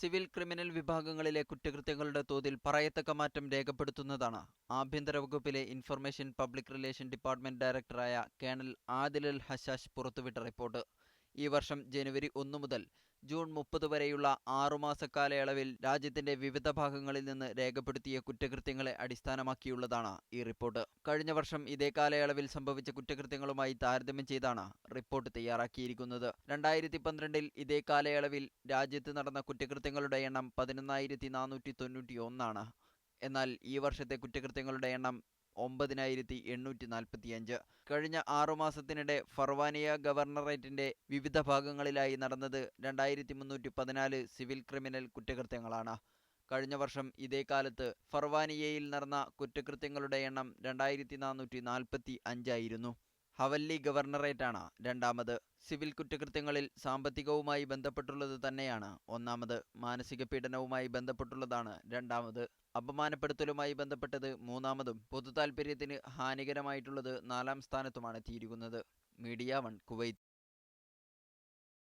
Civil criminal വിഭാഗങ്ങളിലെ കുറ്റകൃത്യങ്ങളുടെ തോതിൽ പറയത്തക്ക മാറ്റം രേഖപ്പെടുത്തുന്നതാണ് ആഭ്യന്തര വകുപ്പിലെ ഇൻഫർമേഷൻ പബ്ലിക് റിലേഷൻ ഡിപ്പാർട്ട്മെന്റ് ഡയറക്ടറായ കേണൽ ആദിൽ അൽ ഹശാഷ് പുറത്തുവിട്ട റിപ്പോർട്ട്. ഈ വർഷം ജനുവരി 1 മുതൽ ജൂൺ 30 വരെയുള്ള 6 മാസ കാലയളവിൽ രാജ്യത്തിന്റെ വിവിധ ഭാഗങ്ങളിൽ നിന്ന് രേഖപ്പെടുത്തിയ കുറ്റകൃത്യങ്ങളെ അടിസ്ഥാനമാക്കിയുള്ളതാണ് ഈ റിപ്പോർട്ട്. കഴിഞ്ഞ വർഷം ഇതേ കാലയളവിൽ സംഭവിച്ച കുറ്റകൃത്യങ്ങളുമായി താരതമ്യം ചെയ്താണ് റിപ്പോർട്ട് തയ്യാറാക്കിയിരിക്കുന്നത്. 2012-ൽ ഇതേ കാലയളവിൽ രാജ്യത്ത് നടന്ന കുറ്റകൃത്യങ്ങളുടെ എണ്ണം 11,491 ആണ്. എന്നാൽ ഈ വർഷത്തെ കുറ്റകൃത്യങ്ങളുടെ എണ്ണം 9,845. കഴിഞ്ഞ 6 മാസത്തിനിടെ ഫർവാനിയ ഗവർണറേറ്റിന്റെ വിവിധ ഭാഗങ്ങളിലായി നടന്നത് 2,314 സിവിൽ ക്രിമിനൽ കുറ്റകൃത്യങ്ങളാണ്. കഴിഞ്ഞ വർഷം ഇതേ കാലത്ത് ഫർവാനിയയിൽ നടന്ന കുറ്റകൃത്യങ്ങളുടെ എണ്ണം 2,445 ആയിരുന്നു. ഹവല്ലി ഗവർണറേറ്റാണ് രണ്ടാമത്. സിവിൽ കുറ്റകൃത്യങ്ങളിൽ സാമ്പത്തികവുമായി ബന്ധപ്പെട്ടുള്ളത് തന്നെയാണ് ഒന്നാമത്. മാനസിക പീഡനവുമായി ബന്ധപ്പെട്ടുള്ളതാണ് രണ്ടാമത്. അപമാനപ്പെടുത്തലുമായി ബന്ധപ്പെട്ടത് മൂന്നാമതും പൊതുതാൽപര്യത്തിന് ഹാനികരമായിട്ടുള്ളത് 4-ാം സ്ഥാനത്തുമാണ് എത്തിയിരിക്കുന്നത്. Media 1 Kuwait.